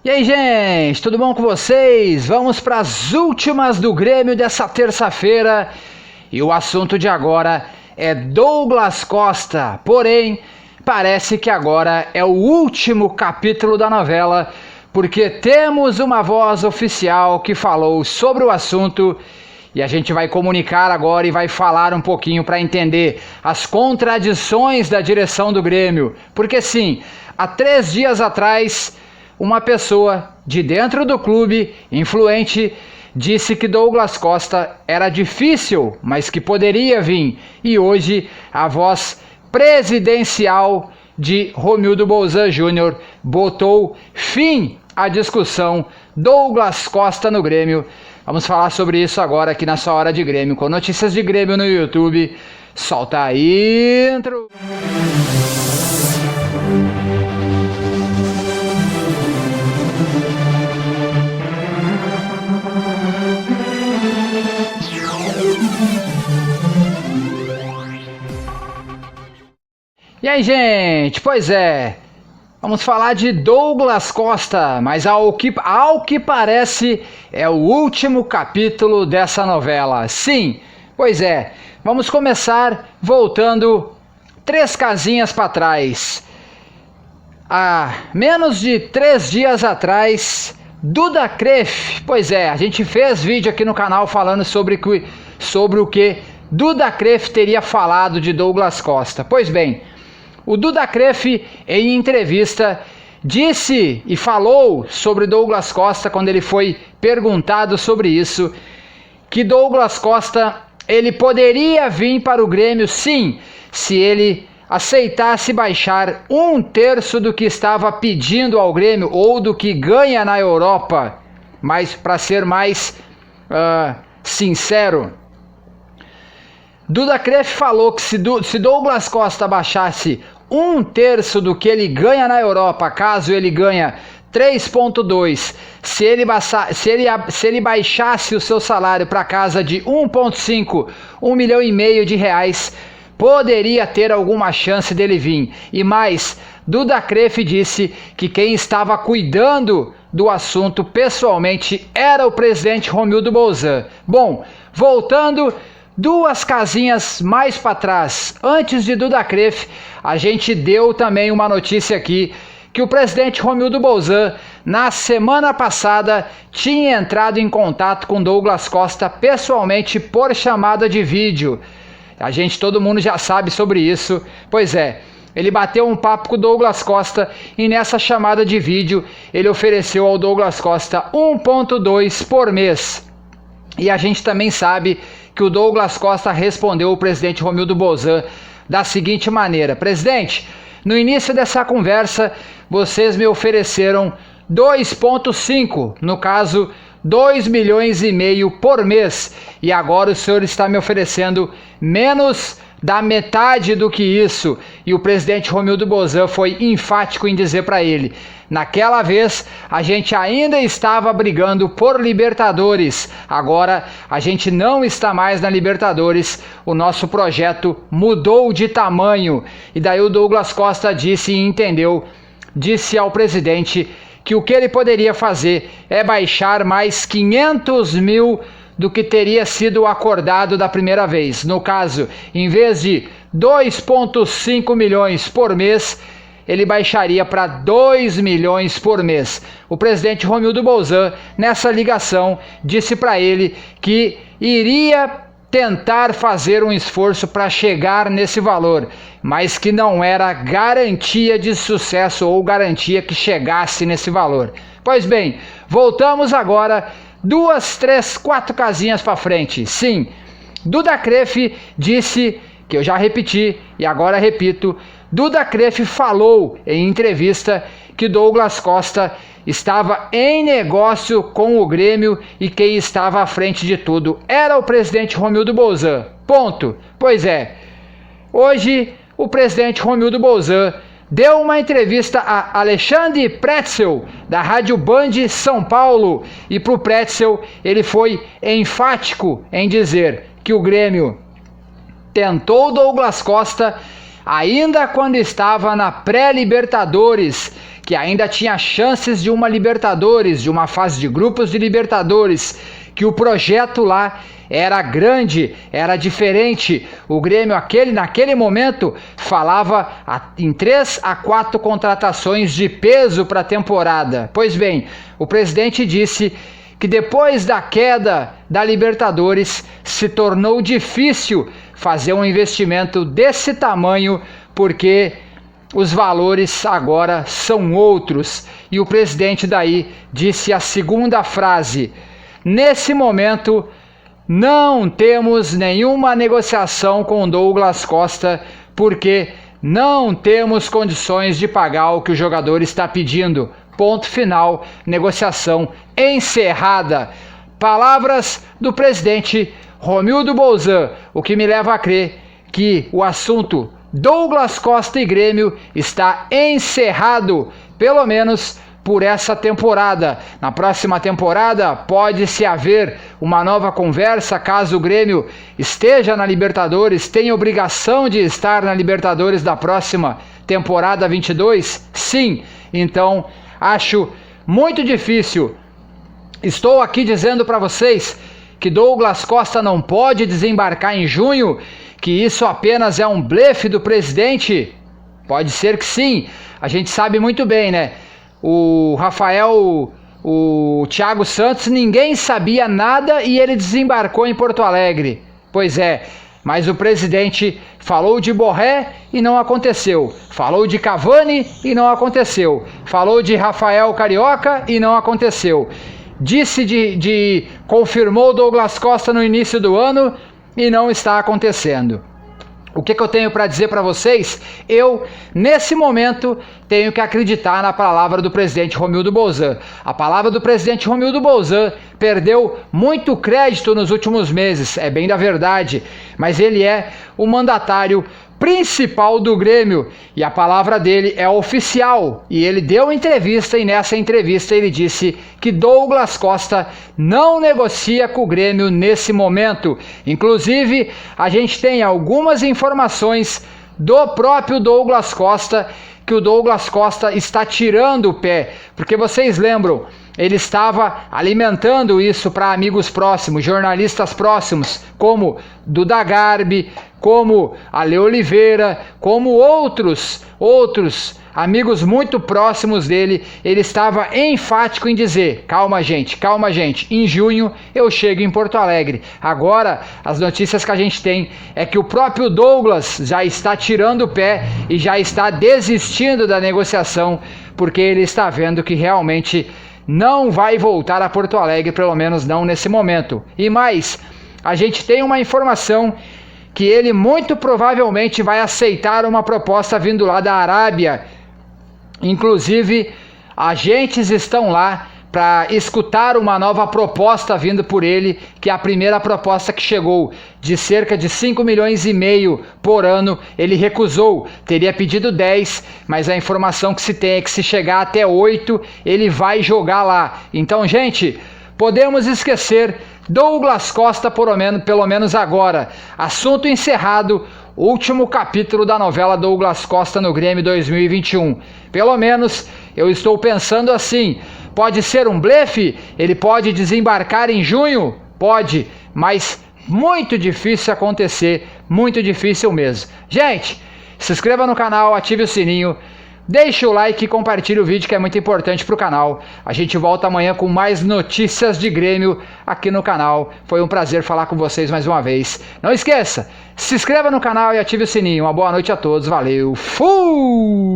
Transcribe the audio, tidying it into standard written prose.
E aí, gente, tudo bom com vocês? Vamos para as últimas do Grêmio dessa terça-feira e o assunto de agora é Douglas Costa. Porém, parece que agora é o último capítulo da novela, porque temos uma voz oficial que falou sobre o assunto e a gente vai comunicar agora e vai falar um pouquinho para entender as contradições da direção do Grêmio. Porque sim, há 3 dias atrás, uma pessoa de dentro do clube, influente, disse que Douglas Costa era difícil, mas que poderia vir. E hoje a voz presidencial de Romildo Bolzan Júnior botou fim à discussão Douglas Costa no Grêmio. Vamos falar sobre isso agora aqui na sua Hora de Grêmio, com notícias de Grêmio no YouTube. Solta a intro! E aí, gente? Pois é, vamos falar de Douglas Costa, mas ao que parece é o último capítulo dessa novela. Sim, pois é, vamos começar voltando 3 casinhas para trás. Há menos de 3 dias atrás, Duda Kref, pois é, a gente fez vídeo aqui no canal falando sobre o que Duda Kref teria falado de Douglas Costa. Pois bem, o Duda Kref, em entrevista, disse e falou sobre Douglas Costa quando ele foi perguntado sobre isso, que Douglas Costa ele poderia vir para o Grêmio sim, se ele aceitasse baixar 1/3 do que estava pedindo ao Grêmio ou do que ganha na Europa, mas para ser mais sincero, Duda Kref falou que se Douglas Costa baixasse 1/3 do que ele ganha na Europa, caso ele ganha 3,2, se ele baixasse o seu salário para casa de 1,5, 1,5 milhão de reais, poderia ter alguma chance dele vir. E mais, Duda Kref disse que quem estava cuidando do assunto pessoalmente era o presidente Romildo Bolzan. Bom, voltando 2 casinhas mais para trás, antes de Duda Kref, a gente deu também uma notícia aqui que o presidente Romildo Bolzan, na semana passada, tinha entrado em contato com Douglas Costa pessoalmente por chamada de vídeo. Todo mundo já sabe sobre isso. Pois é, ele bateu um papo com o Douglas Costa e nessa chamada de vídeo ele ofereceu ao Douglas Costa 1,2 por mês. E a gente também sabe que o Douglas Costa respondeu ao presidente Romildo Bolzan da seguinte maneira: presidente, no início dessa conversa vocês me ofereceram 2,5, no caso 2,5 milhões por mês, e agora o senhor está me oferecendo menos da metade do que isso. E o presidente Romildo Bolzan foi enfático em dizer para ele: naquela vez a gente ainda estava brigando por Libertadores, agora a gente não está mais na Libertadores, o nosso projeto mudou de tamanho. E daí o Douglas Costa disse ao presidente que o que ele poderia fazer é baixar mais 500 mil do que teria sido acordado da primeira vez. No caso, em vez de 2,5 milhões por mês, ele baixaria para 2 milhões por mês. O presidente Romildo Bolzan, nessa ligação, disse para ele que iria tentar fazer um esforço para chegar nesse valor, mas que não era garantia de sucesso ou garantia que chegasse nesse valor. Pois bem, voltamos agora 2, 3, 4 casinhas para frente. Sim, Duda Kref disse, que eu já repeti e agora repito, Duda Kref falou em entrevista que Douglas Costa estava em negócio com o Grêmio e quem estava à frente de tudo era o presidente Romildo Bolzan. Ponto. Pois é, hoje o presidente Romildo Bolzan deu uma entrevista a Alexandre Pretzel, da Rádio Band São Paulo, e para o Pretzel ele foi enfático em dizer que o Grêmio tentou Douglas Costa ainda quando estava na pré-Libertadores, que ainda tinha chances de uma Libertadores, de uma fase de grupos de Libertadores, que o projeto lá era grande, era diferente. O Grêmio naquele momento falava em 3 a 4 contratações de peso para a temporada. Pois bem, o presidente disse que depois da queda da Libertadores se tornou difícil fazer um investimento desse tamanho, porque os valores agora são outros. E o presidente daí disse a segunda frase: nesse momento não temos nenhuma negociação com Douglas Costa, porque não temos condições de pagar o que o jogador está pedindo. Ponto final, negociação encerrada. Palavras do presidente Romildo Bolzan, o que me leva a crer que o assunto Douglas Costa e Grêmio está encerrado, pelo menos por essa temporada. Na próxima temporada pode-se haver uma nova conversa caso o Grêmio esteja na Libertadores, tenha obrigação de estar na Libertadores da próxima temporada 22? Sim, então acho muito difícil. Estou aqui dizendo para vocês que Douglas Costa não pode desembarcar em junho, que isso apenas é um blefe do presidente? Pode ser que sim, a gente sabe muito bem, né? O Thiago Santos, ninguém sabia nada e ele desembarcou em Porto Alegre. Pois é, mas o presidente falou de Borré e não aconteceu. Falou de Cavani e não aconteceu. Falou de Rafael Carioca e não aconteceu. Disse confirmou Douglas Costa no início do ano e não está acontecendo. O que eu tenho para dizer para vocês? Eu, nesse momento, tenho que acreditar na palavra do presidente Romildo Bolzan. A palavra do presidente Romildo Bolzan perdeu muito crédito nos últimos meses, é bem da verdade, mas ele é o mandatário principal do Grêmio e a palavra dele é oficial. E ele deu entrevista e nessa entrevista ele disse que Douglas Costa não negocia com o Grêmio nesse momento. Inclusive, a gente tem algumas informações do próprio Douglas Costa que o Douglas Costa está tirando o pé, porque vocês lembram, ele estava alimentando isso para amigos próximos, jornalistas próximos, como Duda Garbi, como Ale Oliveira, como outros amigos muito próximos dele. Ele estava enfático em dizer: calma gente, em junho eu chego em Porto Alegre. Agora, as notícias que a gente tem é que o próprio Douglas já está tirando o pé e já está desistindo da negociação, porque ele está vendo que realmente não vai voltar a Porto Alegre, pelo menos não nesse momento. E mais, a gente tem uma informação que ele muito provavelmente vai aceitar uma proposta vindo lá da Arábia. Inclusive, agentes estão lá para escutar uma nova proposta vindo por ele, que é a primeira proposta que chegou, de cerca de 5,5 milhões por ano, ele recusou. Teria pedido 10, mas a informação que se tem é que se chegar até 8, ele vai jogar lá. Então, gente, podemos esquecer Douglas Costa pelo menos agora. Assunto encerrado, último capítulo da novela Douglas Costa no Grêmio 2021. Pelo menos eu estou pensando assim. Pode ser um blefe? Ele pode desembarcar em junho? Pode, mas muito difícil acontecer, muito difícil mesmo. Gente, se inscreva no canal, ative o sininho, deixe o like e compartilhe o vídeo, que é muito importante para o canal. A gente volta amanhã com mais notícias de Grêmio aqui no canal. Foi um prazer falar com vocês mais uma vez. Não esqueça, se inscreva no canal e ative o sininho. Uma boa noite a todos, valeu, fui!